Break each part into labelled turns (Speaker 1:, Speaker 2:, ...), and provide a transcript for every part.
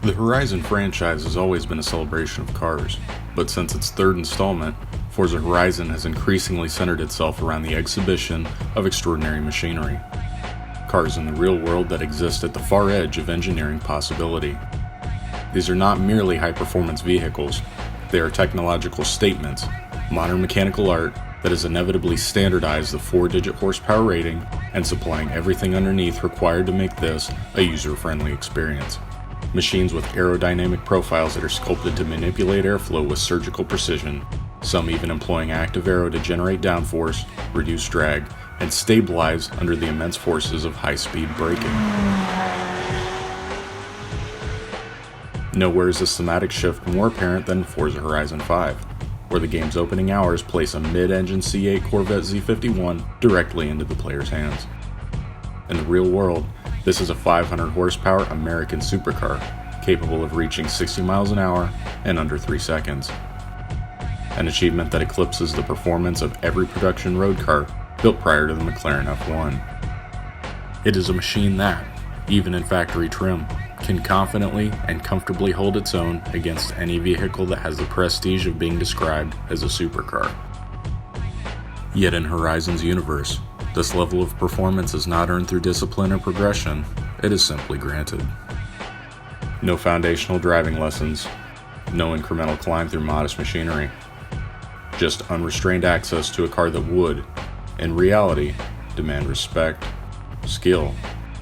Speaker 1: The Horizon franchise has always been a celebration of cars, but since its third installment, Forza Horizon has increasingly centered itself around the exhibition of extraordinary machinery. Cars in the real world that exist at the far edge of engineering possibility. These are not merely high-performance vehicles, they are technological statements, modern mechanical art that has inevitably standardized the 4-digit horsepower rating and supplying everything underneath required to make this a user-friendly experience. Machines with aerodynamic profiles that are sculpted to manipulate airflow with surgical precision, some even employing active aero to generate downforce, reduce drag, and stabilize under the immense forces of high-speed braking. Nowhere is this thematic shift more apparent than in Forza Horizon 5, where the game's opening hours place a mid-engine C8 Corvette Z51 directly into the player's hands. In the real world, this is a 500 horsepower American supercar, capable of reaching 60 miles an hour in under 3 seconds. An achievement that eclipses the performance of every production road car built prior to the McLaren F1. It is a machine that, even in factory trim, can confidently and comfortably hold its own against any vehicle that has the prestige of being described as a supercar. Yet in Horizon's universe, this level of performance is not earned through discipline or progression, it is simply granted. No foundational driving lessons, no incremental climb through modest machinery, just unrestrained access to a car that would, in reality, demand respect, skill,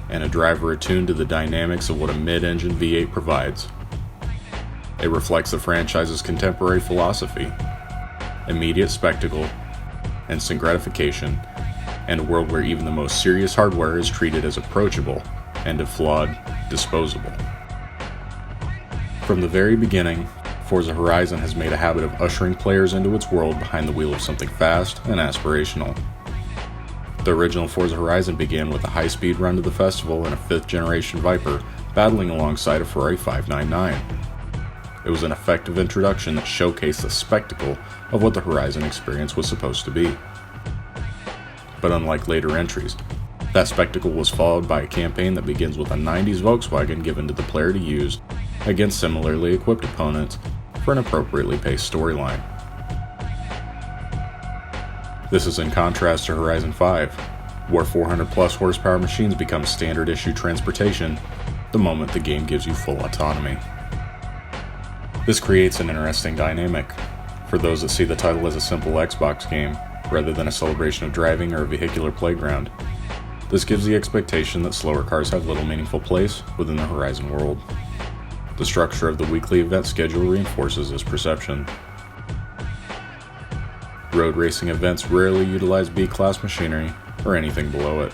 Speaker 1: and a driver attuned to the dynamics of what a mid-engine V8 provides. It reflects the franchise's contemporary philosophy: immediate spectacle, instant gratification, and a world where even the most serious hardware is treated as approachable and, if flawed, disposable. From the very beginning, Forza Horizon has made a habit of ushering players into its world behind the wheel of something fast and aspirational. The original Forza Horizon began with a high-speed run to the festival in a 5th-generation Viper battling alongside a Ferrari 599. It was an effective introduction that showcased the spectacle of what the Horizon experience was supposed to be. But unlike later entries, that spectacle was followed by a campaign that begins with a 90s Volkswagen given to the player to use against similarly equipped opponents for an appropriately paced storyline. This is in contrast to Horizon 5, where 400-plus horsepower machines become standard issue transportation the moment the game gives you full autonomy. This creates an interesting dynamic for those that see the title as a simple Xbox game rather than a celebration of driving or a vehicular playground. This gives the expectation that slower cars have little meaningful place within the Horizon world. The structure of the weekly event schedule reinforces this perception. Road racing events rarely utilize B-class machinery or anything below it,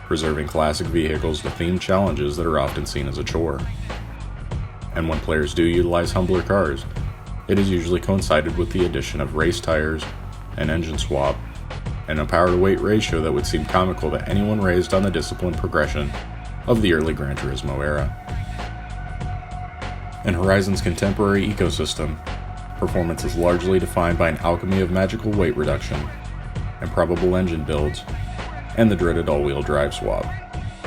Speaker 1: reserving classic vehicles to themed challenges that are often seen as a chore. And when players do utilize humbler cars, it is usually coincided with the addition of race tires, an engine swap, and a power-to-weight ratio that would seem comical to anyone raised on the disciplined progression of the early Gran Turismo era. In Horizon's contemporary ecosystem, performance is largely defined by an alchemy of magical weight reduction, improbable engine builds, and the dreaded all-wheel drive swap,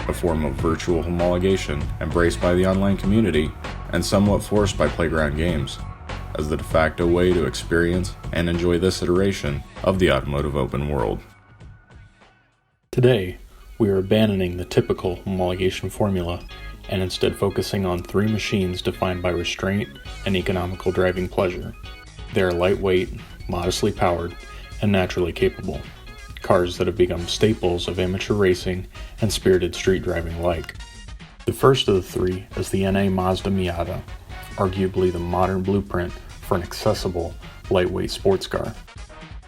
Speaker 1: a form of virtual homologation embraced by the online community and somewhat forced by playground games, as the de facto way to experience and enjoy this iteration of the automotive open world. Today, we are abandoning the typical homologation formula and instead focusing on 3 machines defined by restraint and economical driving pleasure. They are lightweight, modestly powered, and naturally capable. Cars that have become staples of amateur racing and spirited street driving alike. The first of the 3 is the NA Mazda Miata, arguably the modern blueprint for an accessible, lightweight sports car.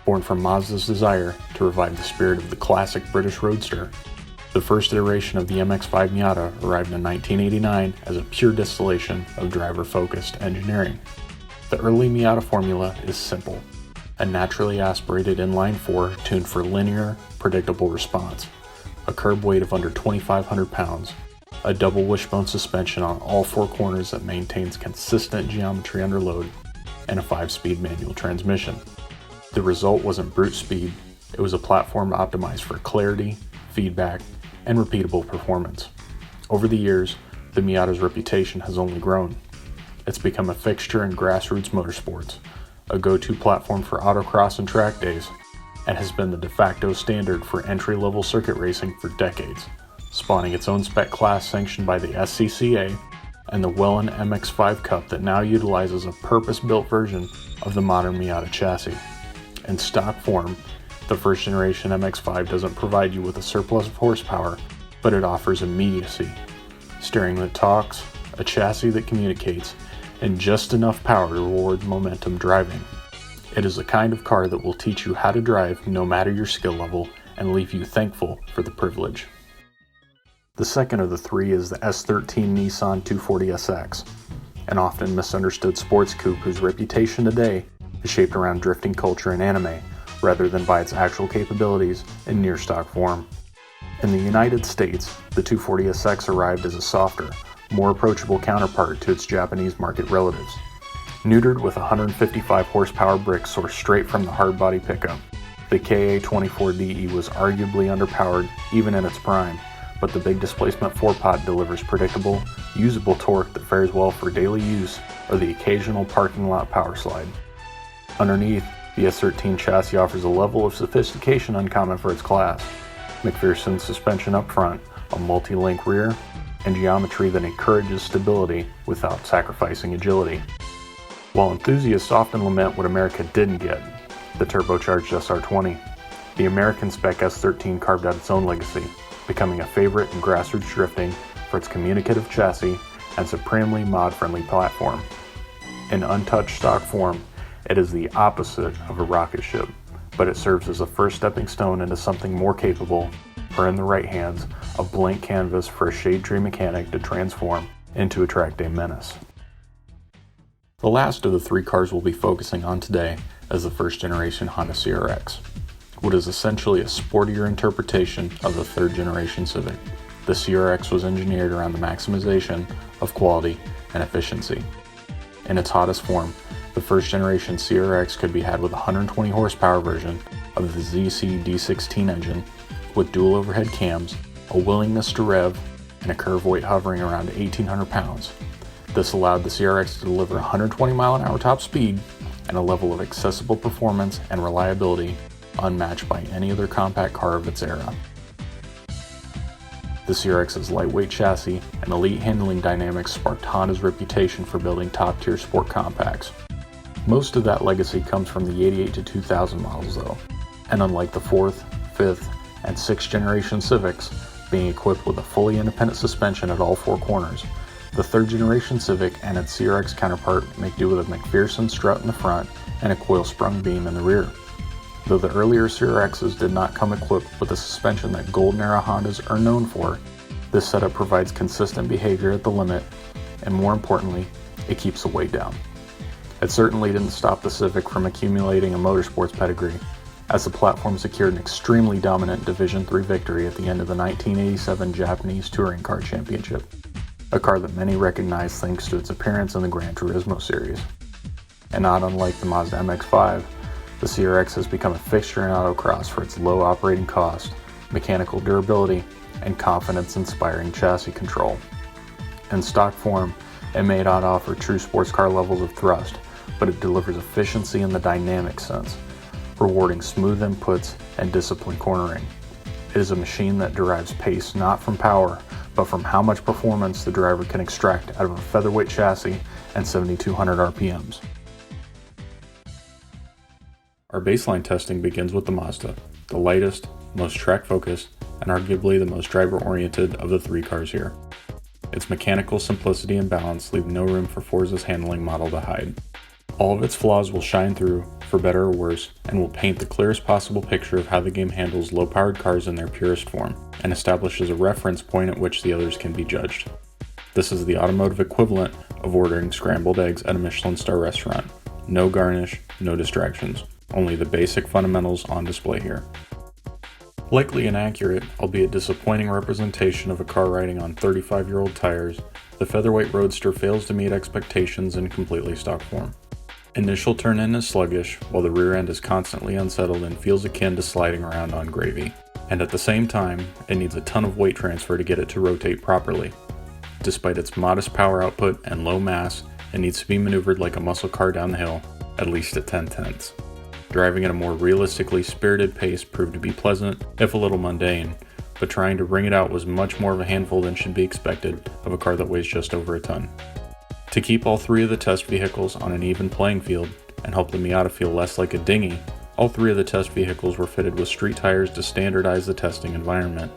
Speaker 1: Born from Mazda's desire to revive the spirit of the classic British roadster, the first iteration of the MX-5 Miata arrived in 1989 as a pure distillation of driver-focused engineering. The early Miata formula is simple: a naturally aspirated inline-4 tuned for linear, predictable response, a curb weight of under 2,500 pounds, a double wishbone suspension on all 4 corners that maintains consistent geometry under load, and a 5-speed manual transmission. The result wasn't brute speed, it was a platform optimized for clarity, feedback, and repeatable performance. Over the years, the Miata's reputation has only grown. It's become a fixture in grassroots motorsports, a go-to platform for autocross and track days, and has been the de facto standard for entry-level circuit racing for decades, spawning its own spec class sanctioned by the SCCA and the Wellen MX-5 Cup that now utilizes a purpose-built version of the modern Miata chassis. In stock form, the first generation MX-5 doesn't provide you with a surplus of horsepower, but it offers immediacy, steering that talks, a chassis that communicates, and just enough power to reward momentum driving. It is the kind of car that will teach you how to drive no matter your skill level and leave you thankful for the privilege. The second of the three is the S13 Nissan 240SX, an often misunderstood sports coupe whose reputation today is shaped around drifting culture and anime, rather than by its actual capabilities in near stock form. In the United States, the 240SX arrived as a softer, more approachable counterpart to its Japanese market relatives. Neutered with 155 horsepower bricks sourced straight from the hardbody pickup, the KA24DE was arguably underpowered even in its prime, but the big displacement 4-pot delivers predictable, usable torque that fares well for daily use or the occasional parking lot power slide. Underneath, the S13 chassis offers a level of sophistication uncommon for its class. McPherson suspension up front, a multi-link rear, and geometry that encourages stability without sacrificing agility. While enthusiasts often lament what America didn't get, the turbocharged SR20, the American spec S13 carved out its own legacy, becoming a favorite in grassroots drifting for its communicative chassis and supremely mod-friendly platform. In untouched stock form, it is the opposite of a rocket ship, but it serves as a first stepping stone into something more capable, or in the right hands, a blank canvas for a shade tree mechanic to transform into a track day menace. The last of the three cars we'll be focusing on today is the first generation Honda CRX, what is essentially a sportier interpretation of the third generation Civic. The CRX was engineered around the maximization of quality and efficiency. In its hottest form, the first generation CRX could be had with a 120 horsepower version of the ZC D16 engine with dual overhead cams, a willingness to rev, and a curve weight hovering around 1,800 pounds. This allowed the CRX to deliver 120 mile-an-hour top speed and a level of accessible performance and reliability unmatched by any other compact car of its era. The CRX's lightweight chassis and elite handling dynamics sparked Honda's reputation for building top-tier sport compacts. Most of that legacy comes from the 88 to 2000 models though, and unlike the 4th, 5th, and 6th generation Civics, being equipped with a fully independent suspension at all four corners, the 3rd generation Civic and its CRX counterpart make do with a McPherson strut in the front and a coil-sprung beam in the rear. Though the earlier CRXs did not come equipped with the suspension that golden era Hondas are known for, this setup provides consistent behavior at the limit, and more importantly, it keeps the weight down. It certainly didn't stop the Civic from accumulating a motorsports pedigree, as the platform secured an extremely dominant Division III victory at the end of the 1987 Japanese Touring Car Championship, a car that many recognize thanks to its appearance in the Gran Turismo series. And not unlike the Mazda MX-5, the CRX has become a fixture in autocross for its low operating cost, mechanical durability, and confidence-inspiring chassis control. In stock form, it may not offer true sports car levels of thrust, but it delivers efficiency in the dynamic sense, rewarding smooth inputs and disciplined cornering. It is a machine that derives pace not from power, but from how much performance the driver can extract out of a featherweight chassis and 7,200 RPMs. Our baseline testing begins with the Mazda, the lightest, most track-focused, and arguably the most driver-oriented of the three cars here. Its mechanical simplicity and balance leave no room for Forza's handling model to hide. All of its flaws will shine through, for better or worse, and will paint the clearest possible picture of how the game handles low-powered cars in their purest form, and establishes a reference point at which the others can be judged. This is the automotive equivalent of ordering scrambled eggs at a Michelin star restaurant. No garnish, no distractions. Only the basic fundamentals on display here. Likely inaccurate, albeit disappointing representation of a car riding on 35-year-old tires, the featherweight Roadster fails to meet expectations in completely stock form. Initial turn-in is sluggish, while the rear end is constantly unsettled and feels akin to sliding around on gravy. And at the same time, it needs a ton of weight transfer to get it to rotate properly. Despite its modest power output and low mass, it needs to be maneuvered like a muscle car down the hill, at least at 10/10. Driving at a more realistically spirited pace proved to be pleasant, if a little mundane, but trying to wring it out was much more of a handful than should be expected of a car that weighs just over a ton. To keep all three of the test vehicles on an even playing field and help the Miata feel less like a dinghy, all three of the test vehicles were fitted with street tires to standardize the testing environment.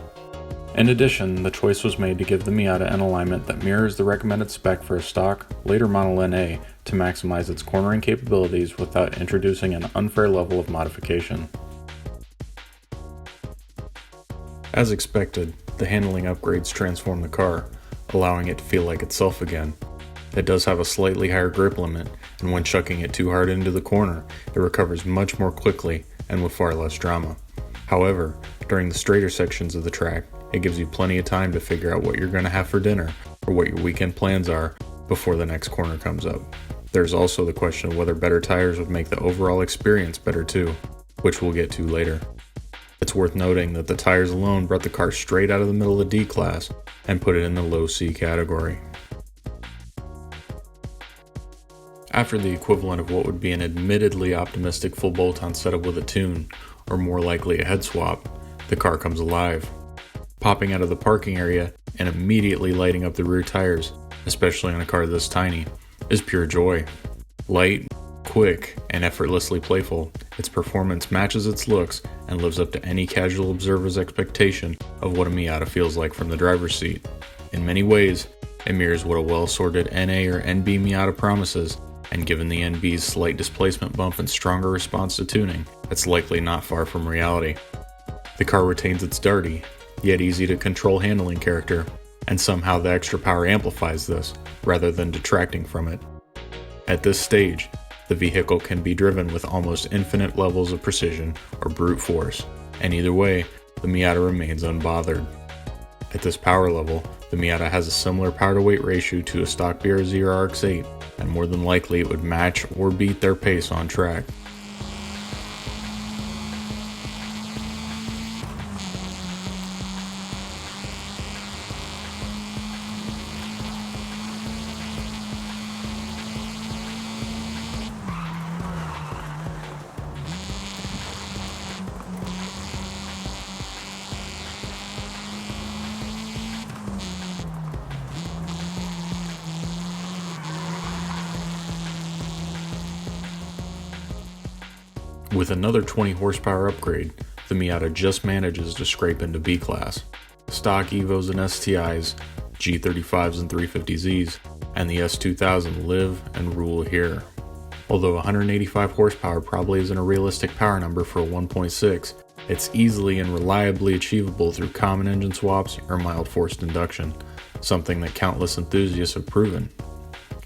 Speaker 1: In addition, the choice was made to give the Miata an alignment that mirrors the recommended spec for a stock, later Model NA, to maximize its cornering capabilities without introducing an unfair level of modification. As expected, the handling upgrades transform the car, allowing it to feel like itself again. It does have a slightly higher grip limit, and when chucking it too hard into the corner, it recovers much more quickly and with far less drama. However, during the straighter sections of the track, it gives you plenty of time to figure out what you're going to have for dinner or what your weekend plans are before the next corner comes up. There's also the question of whether better tires would make the overall experience better too, which we'll get to later. It's worth noting that the tires alone brought the car straight out of the middle of D-Class and put it in the low C category. After the equivalent of what would be an admittedly optimistic full bolt-on setup with a tune, or more likely a head swap, the car comes alive, popping out of the parking area and immediately lighting up the rear tires, especially on a car this tiny, is pure joy. Light, quick, and effortlessly playful, its performance matches its looks and lives up to any casual observer's expectation of what a Miata feels like from the driver's seat. In many ways, it mirrors what a well-sorted NA or NB Miata promises, and given the NB's slight displacement bump and stronger response to tuning, it's likely not far from reality. The car retains its darty, yet easy to control handling character, and somehow the extra power amplifies this, rather than detracting from it. At this stage, the vehicle can be driven with almost infinite levels of precision or brute force, and either way, the Miata remains unbothered. At this power level, the Miata has a similar power-to-weight ratio to a stock BRZ or RX-8, and more than likely it would match or beat their pace on track. With another 20 horsepower upgrade, the Miata just manages to scrape into B-Class. Stock Evos and STIs, G35s and 350Zs, and the S2000 live and rule here. Although 185 horsepower probably isn't a realistic power number for a 1.6, it's easily and reliably achievable through common engine swaps or mild forced induction, something that countless enthusiasts have proven.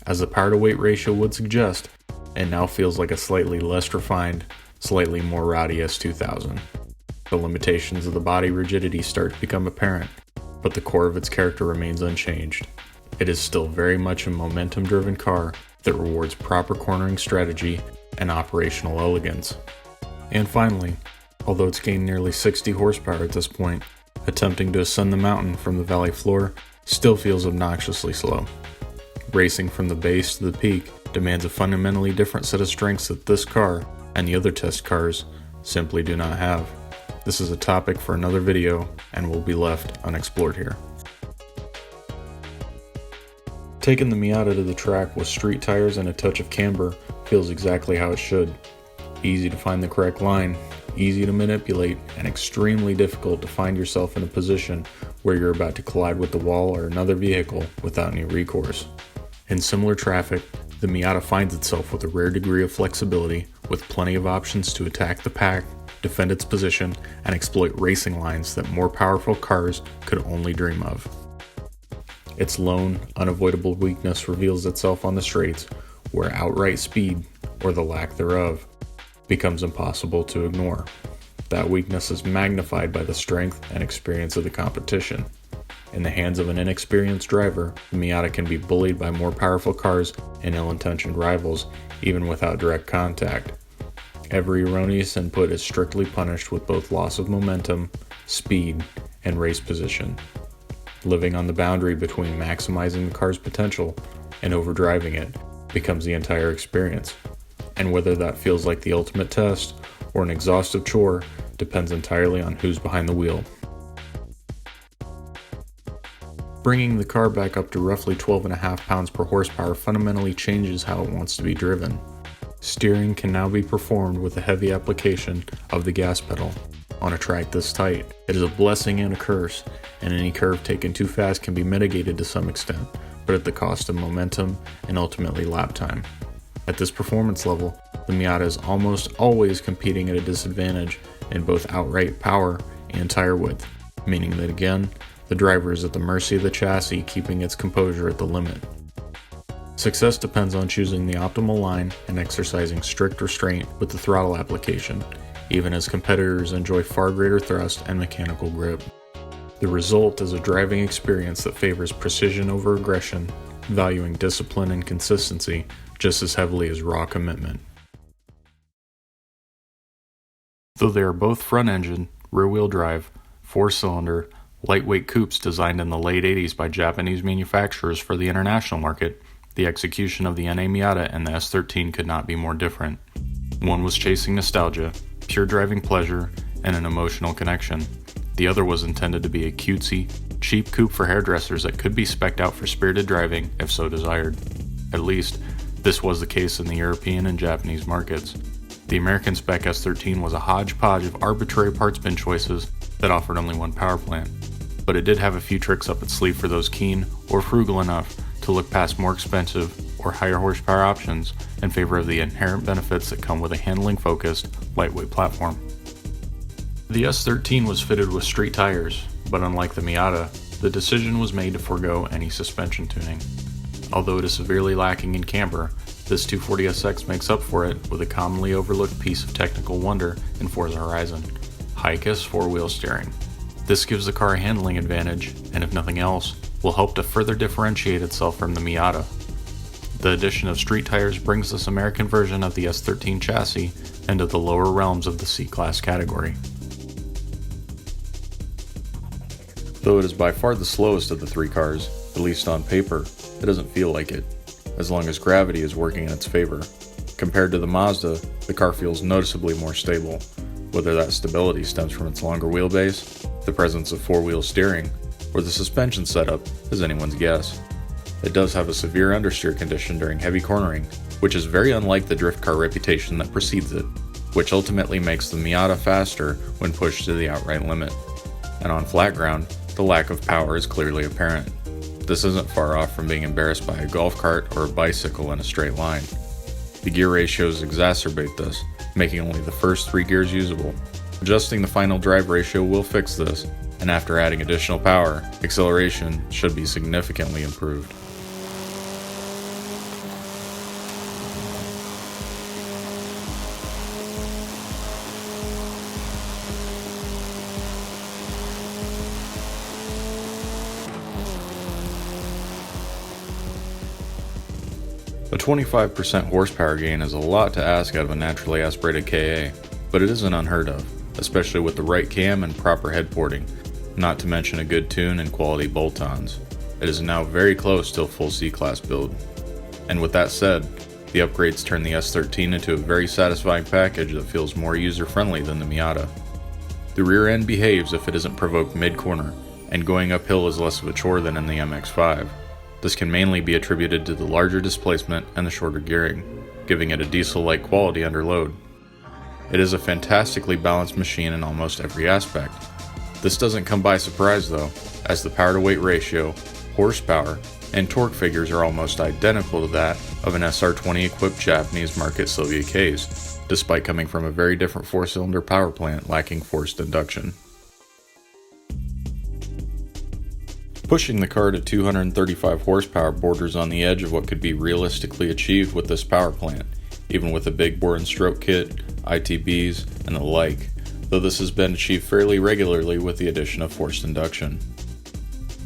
Speaker 1: As the power-to-weight ratio would suggest, it now feels like a slightly less refined, slightly more rowdy S2000. The limitations of the body rigidity start to become apparent, but the core of its character remains unchanged. It is still very much a momentum-driven car that rewards proper cornering strategy and operational elegance. And finally, although it's gained nearly 60 horsepower at this point, attempting to ascend the mountain from the valley floor still feels obnoxiously slow. Racing from the base to the peak demands a fundamentally different set of strengths that this car and the other test cars simply do not have. This is a topic for another video and will be left unexplored here. Taking the Miata to the track with street tires and a touch of camber feels exactly how it should. Easy to find the correct line, easy to manipulate, and extremely difficult to find yourself in a position where you're about to collide with the wall or another vehicle without any recourse. In similar traffic, the Miata finds itself with a rare degree of flexibility, with plenty of options to attack the pack, defend its position, and exploit racing lines that more powerful cars could only dream of. Its lone, unavoidable weakness reveals itself on the straights, where outright speed, or the lack thereof, becomes impossible to ignore. That weakness is magnified by the strength and experience of the competition. In the hands of an inexperienced driver, the Miata can be bullied by more powerful cars and ill-intentioned rivals, even without direct contact. Every erroneous input is strictly punished with both loss of momentum, speed, and race position. Living on the boundary between maximizing the car's potential and overdriving it becomes the entire experience. And whether that feels like the ultimate test or an exhaustive chore depends entirely on who's behind the wheel. Bringing the car back up to roughly 12.5 pounds per horsepower fundamentally changes how it wants to be driven. Steering can now be performed with a heavy application of the gas pedal. On a track this tight, it is a blessing and a curse, and any curve taken too fast can be mitigated to some extent, but at the cost of momentum and ultimately lap time. At this performance level, the Miata is almost always competing at a disadvantage in both outright power and tire width, meaning that again, the driver is at the mercy of the chassis keeping its composure at the limit. Success depends on choosing the optimal line and exercising strict restraint with the throttle application, even as competitors enjoy far greater thrust and mechanical grip. The result is a driving experience that favors precision over aggression, valuing discipline and consistency just as heavily as raw commitment. Though they are both front-engine, rear-wheel drive, four-cylinder, lightweight coupes designed in the late 80s by Japanese manufacturers for the international market, the execution of the NA Miata and the S13 could not be more different. One was chasing nostalgia, pure driving pleasure, and an emotional connection. The other was intended to be a cutesy, cheap coupe for hairdressers that could be spec'd out for spirited driving if so desired. At least, this was the case in the European and Japanese markets. The American spec S13 was a hodgepodge of arbitrary parts bin choices that offered only one power plant, but it did have a few tricks up its sleeve for those keen or frugal enough to look past more expensive or higher horsepower options in favor of the inherent benefits that come with a handling-focused, lightweight platform. The S13 was fitted with street tires, but unlike the Miata, the decision was made to forego any suspension tuning. Although it is severely lacking in camber, this 240SX makes up for it with a commonly overlooked piece of technical wonder in Forza Horizon: HiKIS four-wheel steering. This gives the car a handling advantage, and if nothing else, will help to further differentiate itself from the Miata. The addition of street tires brings this American version of the S13 chassis into the lower realms of the C-Class category. Though it is by far the slowest of the three cars, at least on paper, it doesn't feel like it, as long as gravity is working in its favor. Compared to the Mazda, the car feels noticeably more stable. Whether that stability stems from its longer wheelbase, the presence of four-wheel steering, or the suspension setup is anyone's guess. It does have a severe understeer condition during heavy cornering, which is very unlike the drift car reputation that precedes it, which ultimately makes the Miata faster when pushed to the outright limit. And on flat ground, the lack of power is clearly apparent. This isn't far off from being embarrassed by a golf cart or a bicycle in a straight line. The gear ratios exacerbate this, making only the first 3 gears usable. Adjusting the final drive ratio will fix this, and after adding additional power, acceleration should be significantly improved. A 25% horsepower gain is a lot to ask out of a naturally aspirated KA, but it isn't unheard of, especially with the right cam and proper head porting, not to mention a good tune and quality bolt-ons. It is now very close to a full C-Class build. And with that said, the upgrades turn the S13 into a very satisfying package that feels more user-friendly than the Miata. The rear end behaves if it isn't provoked mid-corner, and going uphill is less of a chore than in the MX-5. This can mainly be attributed to the larger displacement and the shorter gearing, giving it a diesel-like quality under load. It is a fantastically balanced machine in almost every aspect. This doesn't come by surprise though, as the power-to-weight ratio, horsepower, and torque figures are almost identical to that of an SR20 equipped Japanese market Sylvia case, despite coming from a very different 4-cylinder power plant lacking forced induction. Pushing the car to 235 horsepower borders on the edge of what could be realistically achieved with this power plant, even with a big bore and stroke kit, ITBs, and the like, though this has been achieved fairly regularly with the addition of forced induction.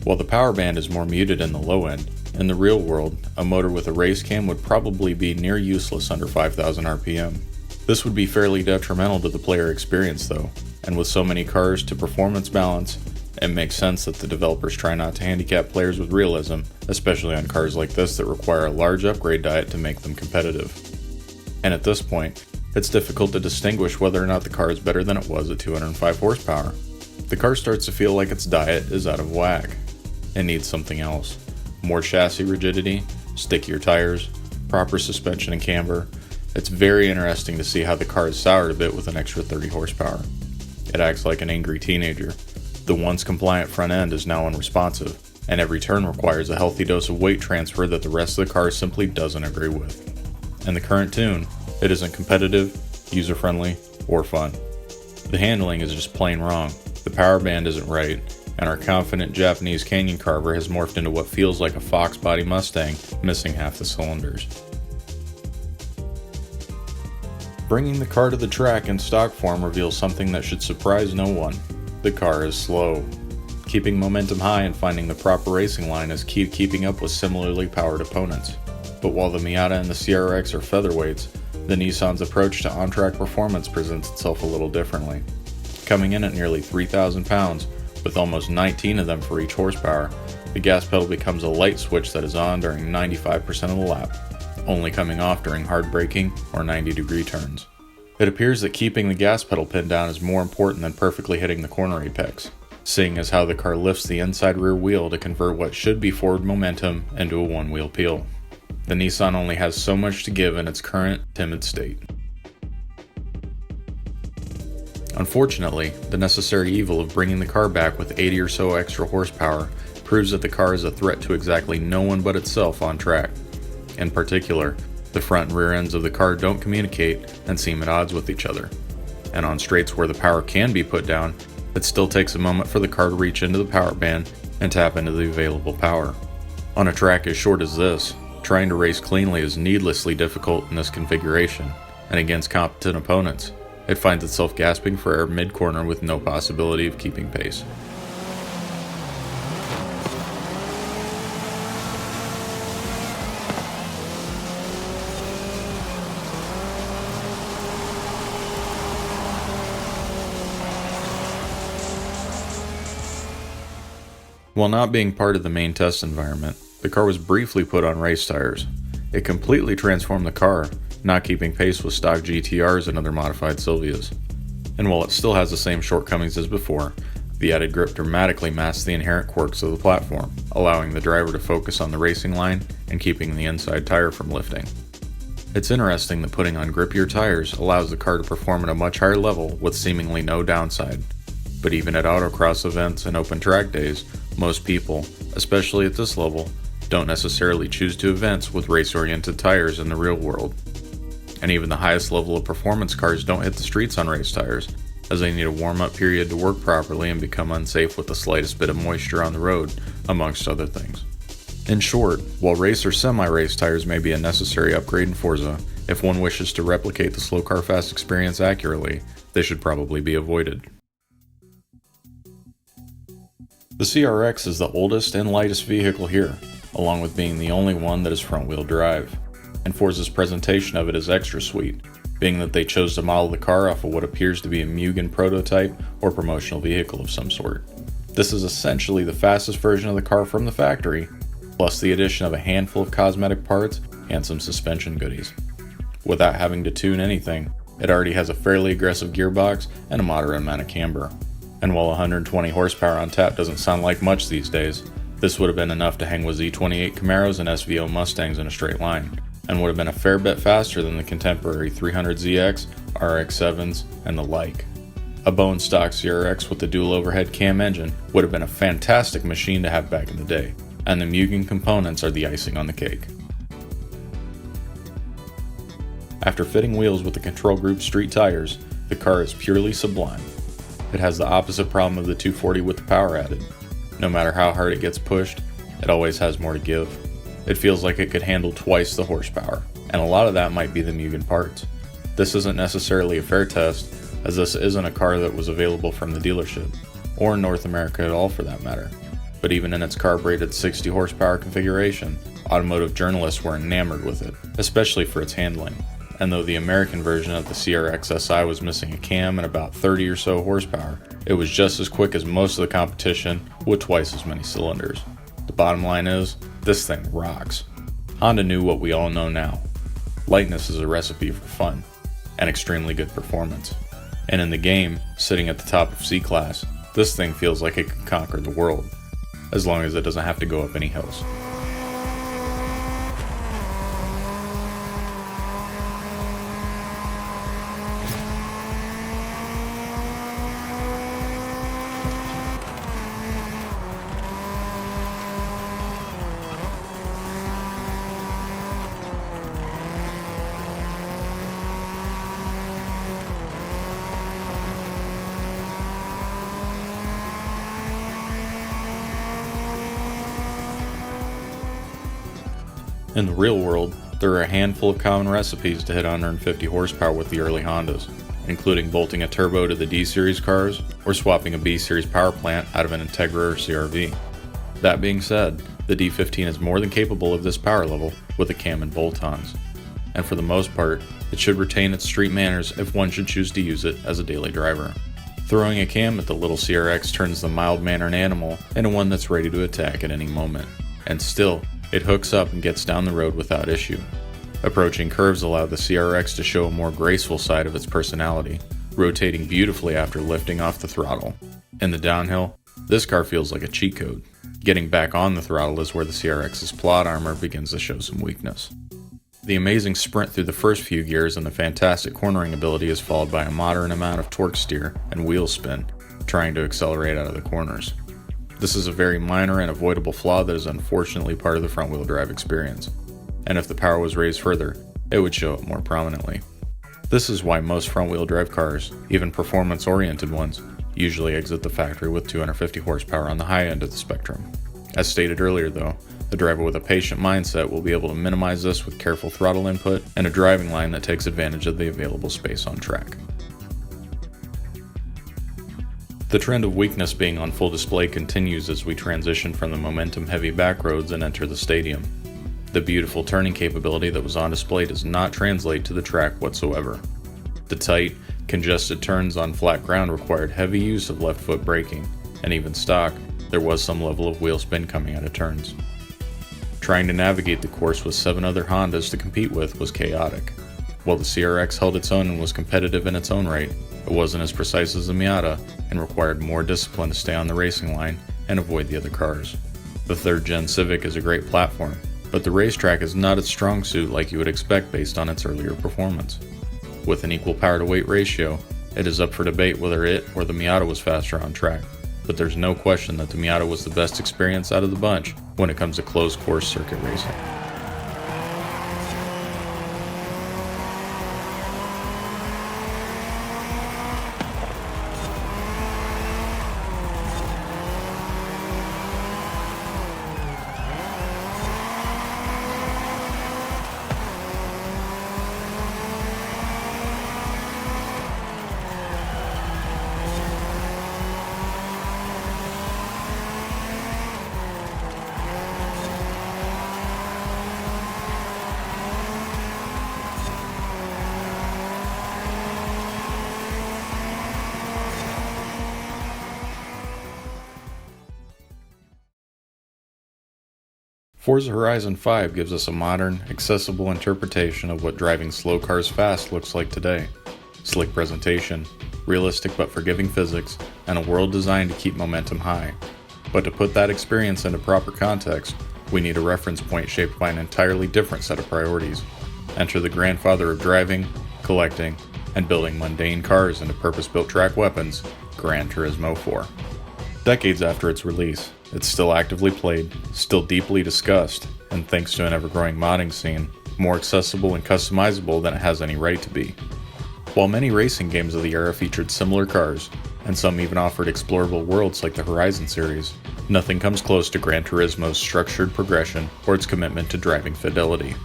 Speaker 1: While the power band is more muted in the low end, in the real world, a motor with a race cam would probably be near useless under 5,000 RPM. This would be fairly detrimental to the player experience though, and with so many cars to performance balance, It makes sense that the developers try not to handicap players with realism, especially on cars like this that require a large upgrade diet to make them competitive. And at this point, it's difficult to distinguish whether or not the car is better than it was at 205 horsepower. The car starts to feel like its diet is out of whack. It needs something else. More chassis rigidity, stickier tires, proper suspension and camber. It's very interesting to see how the car is soured a bit with an extra 30 horsepower. It acts like an angry teenager. The once compliant front end is now unresponsive, and every turn requires a healthy dose of weight transfer that the rest of the car simply doesn't agree with. In the current tune, it isn't competitive, user-friendly, or fun. The handling is just plain wrong, the power band isn't right, and our confident Japanese canyon carver has morphed into what feels like a Fox body Mustang, missing half the cylinders. Bringing the car to the track in stock form reveals something that should surprise no one. The car is slow. Keeping momentum high and finding the proper racing line is key to keeping up with similarly powered opponents. But while the Miata and the CRX are featherweights, the Nissan's approach to on-track performance presents itself a little differently. Coming in at nearly 3,000 pounds, with almost 19 of them for each horsepower, the gas pedal becomes a light switch that is on during 95% of the lap, only coming off during hard braking or 90-degree turns. It appears that keeping the gas pedal pinned down is more important than perfectly hitting the corner apex, seeing as how the car lifts the inside rear wheel to convert what should be forward momentum into a one-wheel peel. The Nissan only has so much to give in its current, timid state. Unfortunately, the necessary evil of bringing the car back with 80 or so extra horsepower proves that the car is a threat to exactly no one but itself on track. In particular, the front and rear ends of the car don't communicate and seem at odds with each other. And on straights where the power can be put down, it still takes a moment for the car to reach into the power band and tap into the available power. On a track as short as this, trying to race cleanly is needlessly difficult in this configuration, and against competent opponents, it finds itself gasping for air mid-corner with no possibility of keeping pace. While not being part of the main test environment, the car was briefly put on race tires. It completely transformed the car, not keeping pace with stock GTRs and other modified Silvias. And while it still has the same shortcomings as before, the added grip dramatically masks the inherent quirks of the platform, allowing the driver to focus on the racing line and keeping the inside tire from lifting. It's interesting that putting on grippier tires allows the car to perform at a much higher level with seemingly no downside. But even at autocross events and open track days, most people, especially at this level, don't necessarily choose to events with race-oriented tires in the real world. And even the highest level of performance cars don't hit the streets on race tires, as they need a warm-up period to work properly and become unsafe with the slightest bit of moisture on the road, amongst other things. In short, while race or semi-race tires may be a necessary upgrade in Forza, if one wishes to replicate the slow car fast experience accurately, they should probably be avoided. The CRX is the oldest and lightest vehicle here, along with being the only one that is front-wheel drive. And Forza's presentation of it is extra sweet, being that they chose to model the car off of what appears to be a Mugen prototype or promotional vehicle of some sort. This is essentially the fastest version of the car from the factory, plus the addition of a handful of cosmetic parts and some suspension goodies. Without having to tune anything, it already has a fairly aggressive gearbox and a moderate amount of camber. And while 120 horsepower on tap doesn't sound like much these days, this would have been enough to hang with Z28 Camaros and SVO Mustangs in a straight line, and would have been a fair bit faster than the contemporary 300ZX, RX-7s, and the like. A bone stock CRX with the dual overhead cam engine would have been a fantastic machine to have back in the day, and the Mugen components are the icing on the cake. After fitting wheels with the Control Group street tires, the car is purely sublime. It has the opposite problem of the 240 with the power added. No matter how hard it gets pushed, it always has more to give. It feels like it could handle twice the horsepower, and a lot of that might be the Mugen parts. This isn't necessarily a fair test, as this isn't a car that was available from the dealership, or in North America at all for that matter. But even in its carbureted 60 horsepower configuration, automotive journalists were enamored with it, especially for its handling. and though the American version of the CRX SI was missing a cam and about 30 or so horsepower, it was just as quick as most of the competition with twice as many cylinders. The bottom line is, this thing rocks. Honda knew what we all know now. Lightness is a recipe for fun, and extremely good performance. And in the game, sitting at the top of C-Class, this thing feels like it could conquer the world, as long as it doesn't have to go up any hills. In the real world, there are a handful of common recipes to hit 150 horsepower with the early Hondas, including bolting a turbo to the D-Series cars or swapping a B-Series power plant out of an Integra or CRV. That being said, the D15 is more than capable of this power level with a cam and bolt-ons, and for the most part, it should retain its street manners if one should choose to use it as a daily driver. Throwing a cam at the little CRX turns the mild-mannered animal into one that's ready to attack at any moment, and still, it hooks up and gets down the road without issue. Approaching curves allow the CRX to show a more graceful side of its personality, rotating beautifully after lifting off the throttle. In the downhill, this car feels like a cheat code. Getting back on the throttle is where the CRX's plot armor begins to show some weakness. The amazing sprint through the first few gears and the fantastic cornering ability is followed by a moderate amount of torque steer and wheel spin, trying to accelerate out of the corners. This is a very minor and avoidable flaw that is unfortunately part of the front-wheel drive experience, and if the power was raised further, it would show up more prominently. This is why most front-wheel drive cars, even performance-oriented ones, usually exit the factory with 250 horsepower on the high end of the spectrum. As stated earlier though, the driver with a patient mindset will be able to minimize this with careful throttle input and a driving line that takes advantage of the available space on track. The trend of weakness being on full display continues as we transition from the momentum-heavy backroads and enter the stadium. The beautiful turning capability that was on display does not translate to the track whatsoever. The tight, congested turns on flat ground required heavy use of left foot braking, and even stock, there was some level of wheel spin coming out of turns. Trying to navigate the course with 7 other Hondas to compete with was chaotic. While the CRX held its own and was competitive in its own right, it wasn't as precise as the Miata and required more discipline to stay on the racing line and avoid the other cars. The 3rd gen Civic is a great platform, but the racetrack is not its strong suit like you would expect based on its earlier performance. With an equal power to weight ratio, it is up for debate whether it or the Miata was faster on track, but there's no question that the Miata was the best experience out of the bunch when it comes to closed course circuit racing. Forza Horizon 5 gives us a modern, accessible interpretation of what driving slow cars fast looks like today. Slick presentation, realistic but forgiving physics, and a world designed to keep momentum high. But to put that experience into proper context, we need a reference point shaped by an entirely different set of priorities. Enter the grandfather of driving, collecting, and building mundane cars into purpose-built track weapons, Gran Turismo 4. Decades after its release, it's still actively played, still deeply discussed, and thanks to an ever-growing modding scene, more accessible and customizable than it has any right to be. While many racing games of the era featured similar cars, and some even offered explorable worlds like the Horizon series, nothing comes close to Gran Turismo's structured progression or its commitment to driving fidelity.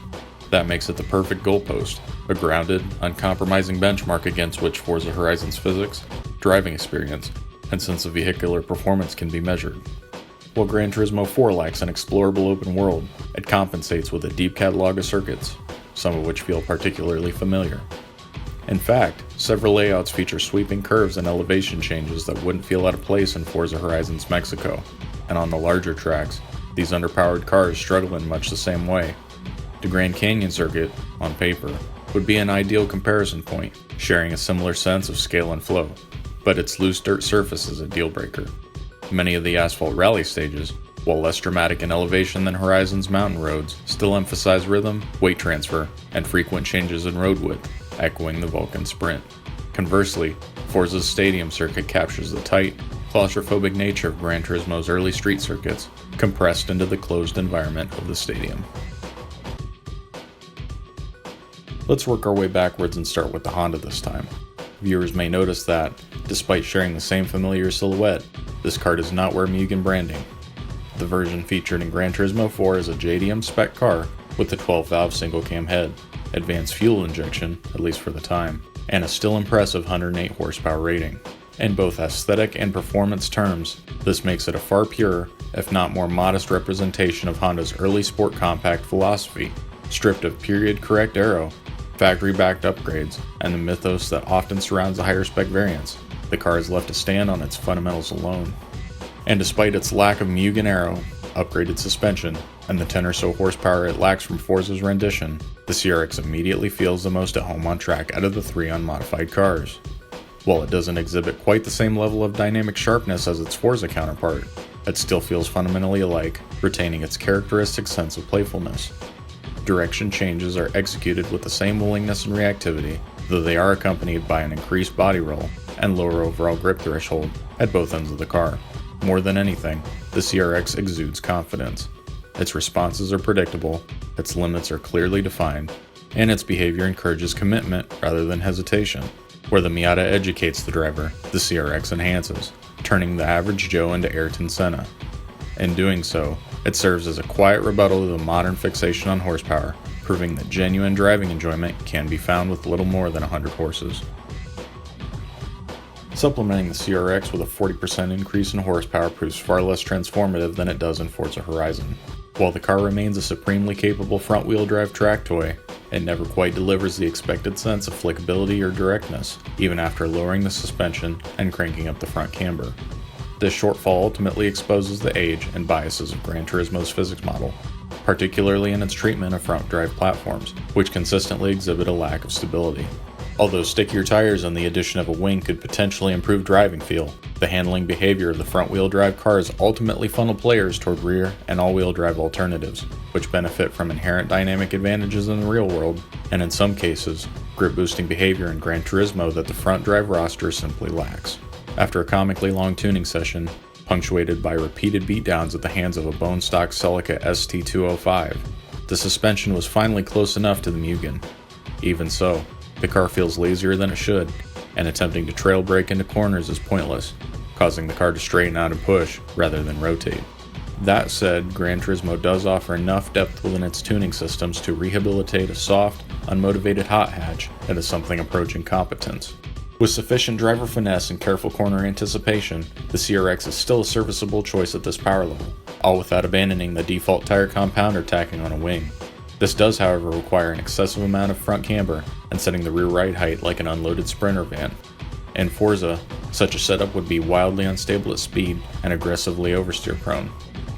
Speaker 1: That makes it the perfect goalpost, a grounded, uncompromising benchmark against which Forza Horizon's physics, driving experience, and sense of vehicular performance can be measured. While Gran Turismo 4 lacks an explorable open world, it compensates with a deep catalog of circuits, some of which feel particularly familiar. In fact, several layouts feature sweeping curves and elevation changes that wouldn't feel out of place in Forza Horizon's Mexico, and on the larger tracks, these underpowered cars struggle in much the same way. The Grand Canyon circuit, on paper, would be an ideal comparison point, sharing a similar sense of scale and flow, but its loose dirt surface is a deal breaker. Many of the asphalt rally stages, while less dramatic in elevation than Horizon's mountain roads, still emphasize rhythm, weight transfer, and frequent changes in road width, echoing the Vulcan Sprint. Conversely, Forza's stadium circuit captures the tight, claustrophobic nature of Gran Turismo's early street circuits, compressed into the closed environment of the stadium. Let's work our way backwards and start with the Honda this time. Viewers may notice that, despite sharing the same familiar silhouette, this car does not wear Mugen branding. The version featured in Gran Turismo 4 is a JDM spec car with a 12-valve single-cam head, advanced fuel injection, at least for the time, and a still impressive 108 horsepower rating. In both aesthetic and performance terms, this makes it a far purer, if not more modest representation of Honda's early sport compact philosophy, stripped of period-correct aero, factory-backed upgrades, and the mythos that often surrounds the higher-spec variants. The car is left to stand on its fundamentals alone. And despite its lack of Mugen aero, upgraded suspension, and the 10 or so horsepower it lacks from Forza's rendition, the CRX immediately feels the most at home on track out of the three unmodified cars. While it doesn't exhibit quite the same level of dynamic sharpness as its Forza counterpart, it still feels fundamentally alike, retaining its characteristic sense of playfulness. Direction changes are executed with the same willingness and reactivity, though they are accompanied by an increased body roll and lower overall grip threshold at both ends of the car. More than anything, the CRX exudes confidence. Its responses are predictable, its limits are clearly defined, and its behavior encourages commitment rather than hesitation. Where the Miata educates the driver, the CRX enhances, turning the average Joe into Ayrton Senna. In doing so, it serves as a quiet rebuttal to the modern fixation on horsepower, proving that genuine driving enjoyment can be found with little more than 100 horses. Supplementing the CRX with a 40% increase in horsepower proves far less transformative than it does in Forza Horizon. While the car remains a supremely capable front-wheel drive track toy, it never quite delivers the expected sense of flickability or directness, even after lowering the suspension and cranking up the front camber. This shortfall ultimately exposes the age and biases of Gran Turismo's physics model, particularly in its treatment of front-drive platforms, which consistently exhibit a lack of stability. Although stickier tires and the addition of a wing could potentially improve driving feel, the handling behavior of the front-wheel drive cars ultimately funnel players toward rear and all-wheel drive alternatives, which benefit from inherent dynamic advantages in the real world, and in some cases, grip-boosting behavior in Gran Turismo that the front-drive roster simply lacks. After a comically long tuning session, punctuated by repeated beatdowns at the hands of a bone-stock Celica ST205, the suspension was finally close enough to the Mugen. Even so, the car feels lazier than it should, and attempting to trail brake into corners is pointless, causing the car to straighten out and push rather than rotate. That said, Gran Turismo does offer enough depth within its tuning systems to rehabilitate a soft, unmotivated hot hatch that is something approaching competence. With sufficient driver finesse and careful corner anticipation, the CRX is still a serviceable choice at this power level, all without abandoning the default tire compound or tacking on a wing. This does, however, require an excessive amount of front camber and setting the rear ride height like an unloaded Sprinter van. In Forza, such a setup would be wildly unstable at speed and aggressively oversteer prone.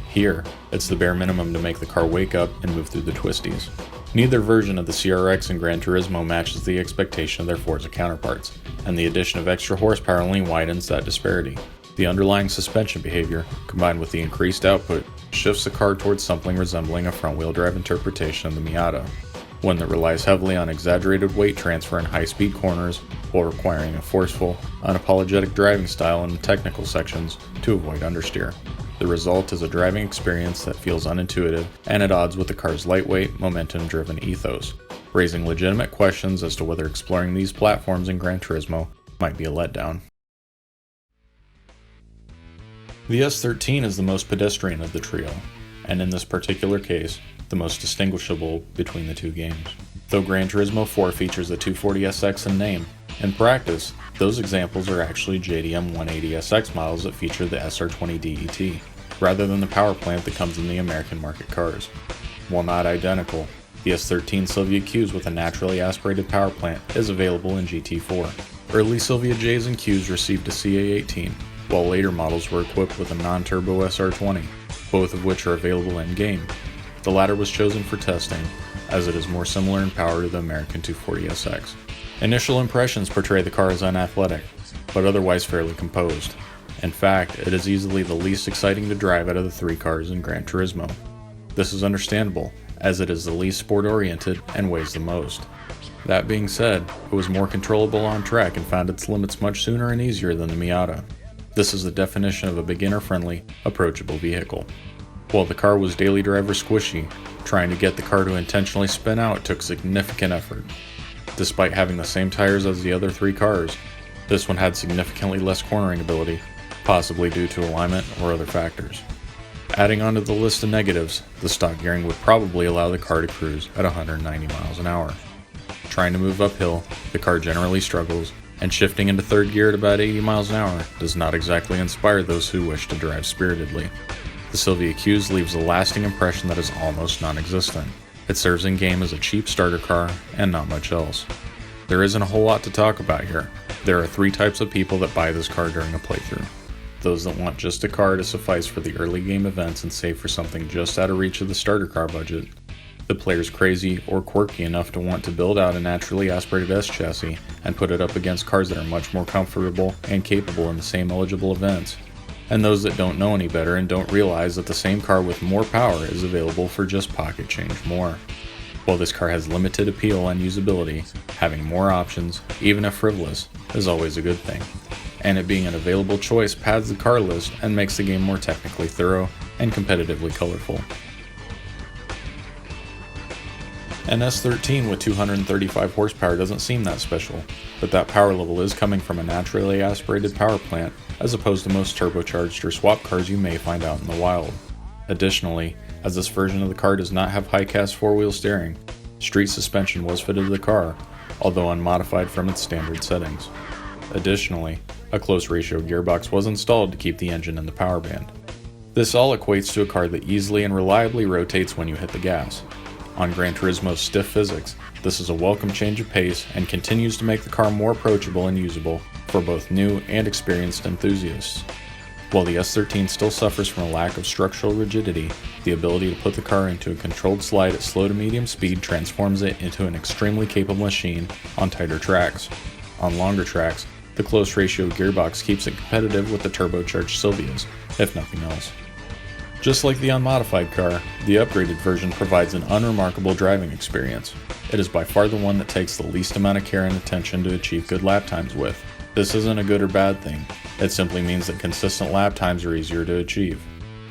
Speaker 1: Here, it's the bare minimum to make the car wake up and move through the twisties. Neither version of the CRX and Gran Turismo matches the expectation of their Forza counterparts, and the addition of extra horsepower only widens that disparity. The underlying suspension behavior, combined with the increased output, shifts the car towards something resembling a front-wheel drive interpretation of the Miata, one that relies heavily on exaggerated weight transfer in high-speed corners while requiring a forceful, unapologetic driving style in the technical sections to avoid understeer. The result is a driving experience that feels unintuitive and at odds with the car's lightweight, momentum-driven ethos, raising legitimate questions as to whether exploring these platforms in Gran Turismo might be a letdown. The S13 is the most pedestrian of the trio, and in this particular case, the most distinguishable between the two games. Though Gran Turismo 4 features the 240SX in name, in practice, those examples are actually JDM 180SX models that feature the SR20 DET, rather than the power plant that comes in the American market cars. While not identical, The S13 Sylvia Qs with a naturally aspirated power plant is available in GT4. Early Sylvia Js and Qs received a CA18, while later models were equipped with a non-turbo SR20, both of which are available in-game. The latter was chosen for testing, as it is more similar in power to the American 240SX. Initial impressions portray the car as unathletic, but otherwise fairly composed. In fact, it is easily the least exciting to drive out of the three cars in Gran Turismo. This is understandable, as it is the least sport-oriented and weighs the most. That being said, it was more controllable on track and found its limits much sooner and easier than the Miata. This is the definition of a beginner-friendly, approachable vehicle. While the car was daily driver squishy, trying to get the car to intentionally spin out took significant effort. Despite having the same tires as the other three cars, this one had significantly less cornering ability, possibly due to alignment or other factors. Adding onto the list of negatives, the stock gearing would probably allow the car to cruise at 190 miles an hour. Trying to move uphill, the car generally struggles, and shifting into third gear at about 80 miles an hour does not exactly inspire those who wish to drive spiritedly. The Sylvia Qs leaves a lasting impression that is almost non-existent. It serves in-game as a cheap starter car and not much else. There isn't a whole lot to talk about here. There are three types of people that buy this car during a playthrough. Those that want just a car to suffice for the early game events and save for something just out of reach of the starter car budget. The players crazy or quirky enough to want to build out a naturally aspirated S chassis and put it up against cars that are much more comfortable and capable in the same eligible events. And those that don't know any better and don't realize that the same car with more power is available for just pocket change more. While this car has limited appeal and usability, having more options, even if frivolous, is always a good thing. And it being an available choice pads the car list and makes the game more technically thorough and competitively colorful. An S13 with 235 horsepower doesn't seem that special, but that power level is coming from a naturally aspirated power plant as opposed to most turbocharged or swap cars you may find out in the wild. Additionally, as this version of the car does not have high-cast four-wheel steering, street suspension was fitted to the car, although unmodified from its standard settings. Additionally, a close ratio gearbox was installed to keep the engine in the power band. This all equates to a car that easily and reliably rotates when you hit the gas. On Gran Turismo's stiff physics, this is a welcome change of pace and continues to make the car more approachable and usable for both new and experienced enthusiasts. While the S13 still suffers from a lack of structural rigidity, the ability to put the car into a controlled slide at slow to medium speed transforms it into an extremely capable machine on tighter tracks. On longer tracks, the close ratio gearbox keeps it competitive with the turbocharged Sylvias, if nothing else. Just like the unmodified car, the upgraded version provides an unremarkable driving experience. It is by far the one that takes the least amount of care and attention to achieve good lap times with. This isn't a good or bad thing, it simply means that consistent lap times are easier to achieve.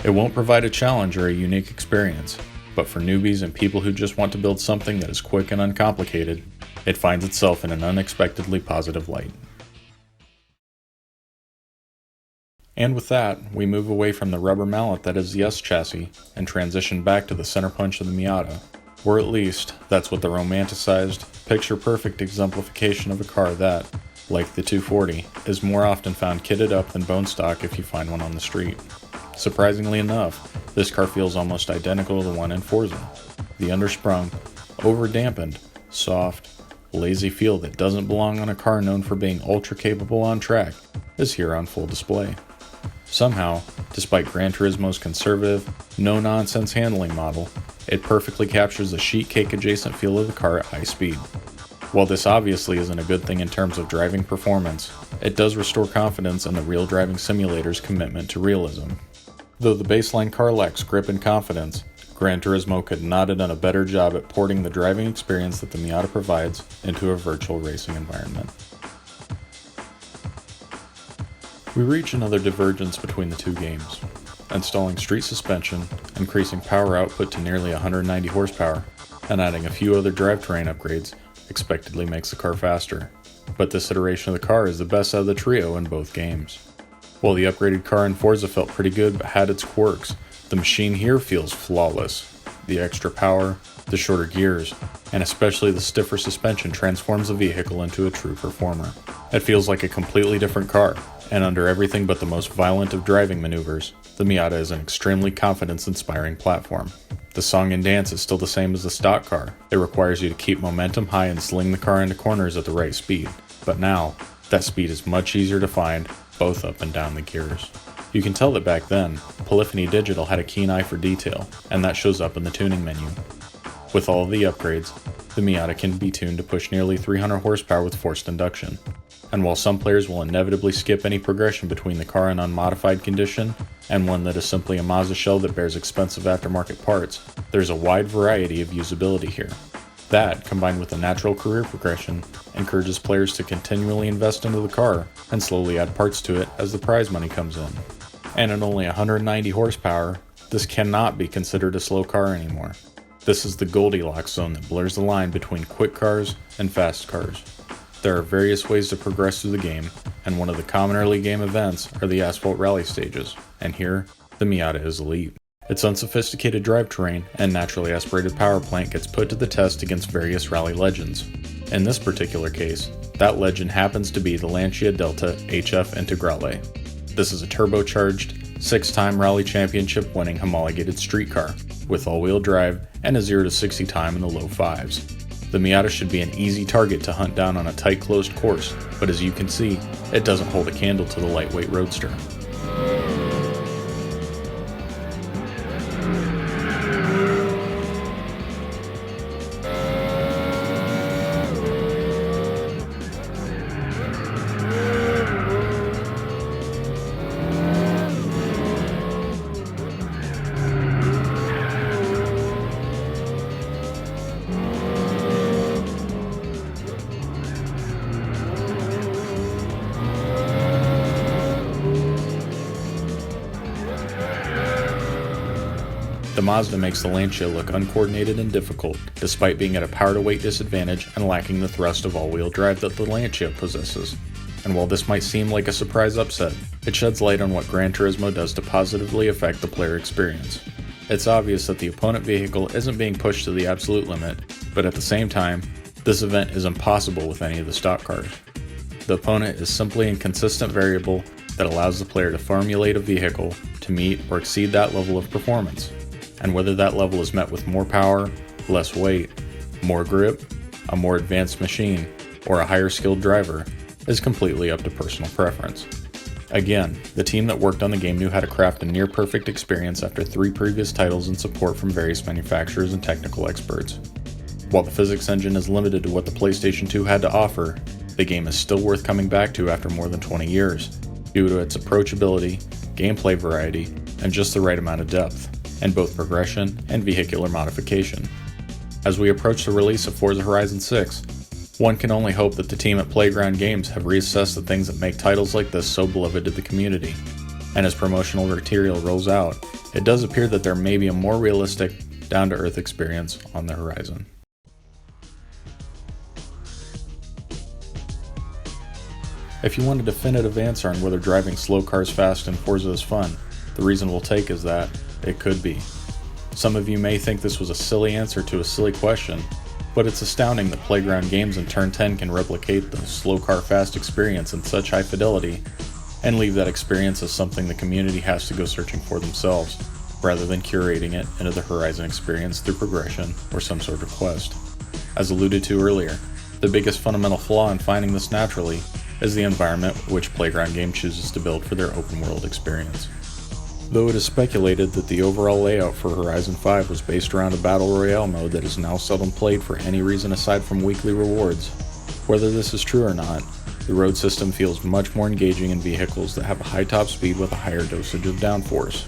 Speaker 1: It won't provide a challenge or a unique experience, but for newbies and people who just want to build something that is quick and uncomplicated, it finds itself in an unexpectedly positive light. And with that, we move away from the rubber mallet that is the S chassis and transition back to the center punch of the Miata, or at least, that's what the romanticized, picture-perfect exemplification of a car that, like the 240, is more often found kitted up than bone stock if you find one on the street. Surprisingly enough, this car feels almost identical to the one in Forza. The undersprung, over-dampened, soft, lazy feel that doesn't belong on a car known for being ultra-capable on track is here on full display. Somehow, despite Gran Turismo's conservative, no-nonsense handling model, it perfectly captures the sheet cake adjacent feel of the car at high speed. While this obviously isn't a good thing in terms of driving performance, it does restore confidence in the real driving simulator's commitment to realism. Though the baseline car lacks grip and confidence, Gran Turismo could not have done a better job at porting the driving experience that the Miata provides into a virtual racing environment. We reach another divergence between the two games. Installing street suspension, increasing power output to nearly 190 horsepower, and adding a few other drivetrain upgrades expectedly makes the car faster. But this iteration of the car is the best out of the trio in both games. While the upgraded car in Forza felt pretty good but had its quirks, the machine here feels flawless. The extra power, the shorter gears, and especially the stiffer suspension transforms the vehicle into a true performer. It feels like a completely different car, and under everything but the most violent of driving maneuvers, the Miata is an extremely confidence-inspiring platform. The song and dance is still the same as the stock car. It requires you to keep momentum high and sling the car into corners at the right speed. But now, that speed is much easier to find, both up and down the gears. You can tell that back then, Polyphony Digital had a keen eye for detail, and that shows up in the tuning menu. With all of the upgrades, the Miata can be tuned to push nearly 300 horsepower with forced induction. And while some players will inevitably skip any progression between the car in unmodified condition and one that is simply a Mazda shell that bears expensive aftermarket parts, there's a wide variety of usability here. That, combined with a natural career progression, encourages players to continually invest into the car and slowly add parts to it as the prize money comes in. And at only 190 horsepower, this cannot be considered a slow car anymore. This is the Goldilocks zone that blurs the line between quick cars and fast cars. There are various ways to progress through the game, and one of the common early game events are the asphalt rally stages, and here, the Miata is elite. Its unsophisticated drive terrain and naturally aspirated power plant gets put to the test against various rally legends. In this particular case, that legend happens to be the Lancia Delta HF Integrale. This is a turbocharged, 6-time rally championship winning homologated street car, with all-wheel drive and a 0 to 60 time in the low 5s. The Miata should be an easy target to hunt down on a tight closed course, but as you can see, it doesn't hold a candle to the lightweight roadster. The Mazda makes the Lancia look uncoordinated and difficult, despite being at a power-to-weight disadvantage and lacking the thrust of all-wheel drive that the Lancia possesses. And while this might seem like a surprise upset, it sheds light on what Gran Turismo does to positively affect the player experience. It's obvious that the opponent vehicle isn't being pushed to the absolute limit, but at the same time, this event is impossible with any of the stock cars. The opponent is simply an inconsistent variable that allows the player to formulate a vehicle to meet or exceed that level of performance. And whether that level is met with more power, less weight, more grip, a more advanced machine, or a higher skilled driver is completely up to personal preference. Again, the team that worked on the game knew how to craft a near perfect experience after 3 previous titles and support from various manufacturers and technical experts. While the physics engine is limited to what the PlayStation 2 had to offer, the game is still worth coming back to after more than 20 years, due to its approachability, gameplay variety, and just the right amount of depth, and both progression and vehicular modification. As we approach the release of Forza Horizon 6, one can only hope that the team at Playground Games have reassessed the things that make titles like this so beloved to the community. And as promotional material rolls out, it does appear that there may be a more realistic, down-to-earth experience on the horizon. If you want a definitive answer on whether driving slow cars fast in Forza is fun, the reason we'll take is that it could be. Some of you may think this was a silly answer to a silly question, but it's astounding that Playground Games and Turn 10 can replicate the slow car fast experience in such high fidelity and leave that experience as something the community has to go searching for themselves, rather than curating it into the Horizon experience through progression or some sort of quest. As alluded to earlier, the biggest fundamental flaw in finding this naturally is the environment which Playground Games chooses to build for their open world experience. Though it is speculated that the overall layout for Horizon 5 was based around a Battle Royale mode that is now seldom played for any reason aside from weekly rewards, whether this is true or not, the road system feels much more engaging in vehicles that have a high top speed with a higher dosage of downforce.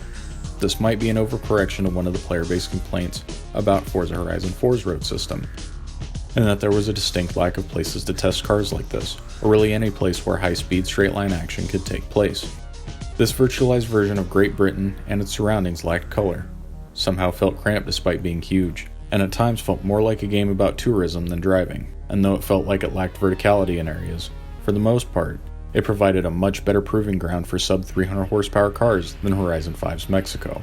Speaker 1: This might be an overcorrection of one of the player base complaints about Forza Horizon 4's road system, and that there was a distinct lack of places to test cars like this, or really any place where high-speed straight-line action could take place. This virtualized version of Great Britain and its surroundings lacked color, somehow felt cramped despite being huge, and at times felt more like a game about tourism than driving, and though it felt like it lacked verticality in areas, for the most part, it provided a much better proving ground for sub-300 horsepower cars than Horizon 5's Mexico.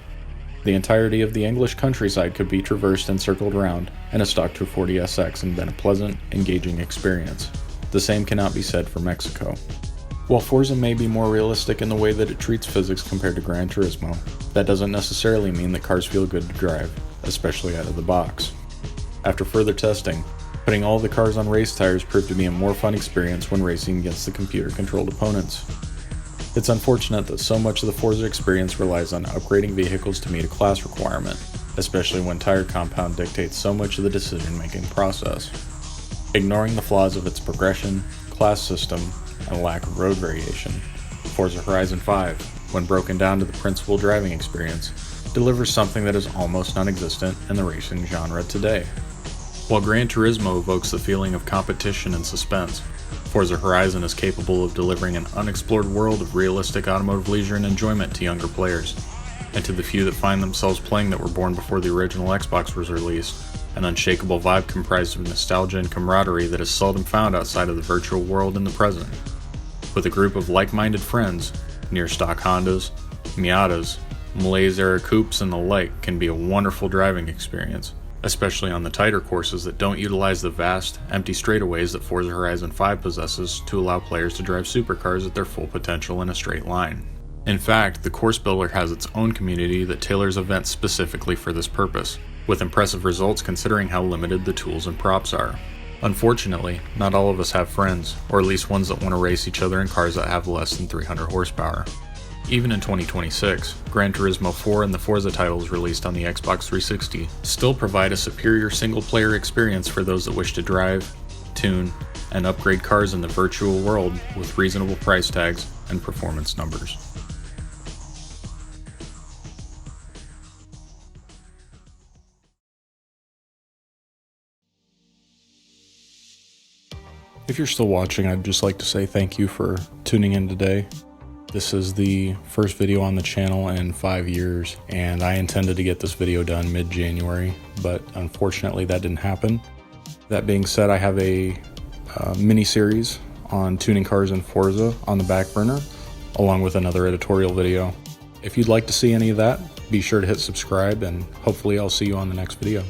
Speaker 1: The entirety of the English countryside could be traversed and circled around in a stock 240SX and been a pleasant, engaging experience. The same cannot be said for Mexico. While Forza may be more realistic in the way that it treats physics compared to Gran Turismo, that doesn't necessarily mean that cars feel good to drive. especially out of the box. After further testing, putting all the cars on race tires proved to be a more fun experience when racing against the computer-controlled opponents. It's unfortunate that so much of the Forza experience relies on upgrading vehicles to meet a class requirement, especially when tire compound dictates so much of the decision-making process. Ignoring the flaws of its progression, class system, and lack of road variation, Forza Horizon 5, when broken down to the principal driving experience, delivers something that is almost non-existent in the racing genre today. While Gran Turismo evokes the feeling of competition and suspense, Forza Horizon is capable of delivering an unexplored world of realistic automotive leisure and enjoyment to younger players, and to the few that find themselves playing that were born before the original Xbox was released, an unshakable vibe comprised of nostalgia and camaraderie that is seldom found outside of the virtual world in the present. With a group of like-minded friends, near-stock Hondas, Miatas, Malaise-era coupes and the like can be a wonderful driving experience, especially on the tighter courses that don't utilize the vast, empty straightaways that Forza Horizon 5 possesses to allow players to drive supercars at their full potential in a straight line. In fact, the course builder has its own community that tailors events specifically for this purpose, with impressive results considering how limited the tools and props are. Unfortunately, not all of us have friends, or at least ones that want to race each other in cars that have less than 300 horsepower. Even in 2026, Gran Turismo 4 and the Forza titles released on the Xbox 360 still provide a superior single-player experience for those that wish to drive, tune, and upgrade cars in the virtual world with reasonable price tags and performance numbers. If you're still watching, I'd just like to say thank you for tuning in today. This is the first video on the channel in 5 years, and I intended to get this video done mid-January, but unfortunately that didn't happen. That being said, I have a mini-series on tuning cars in Forza on the back burner, along with another editorial video. If you'd like to see any of that, be sure to hit subscribe, and hopefully I'll see you on the next video.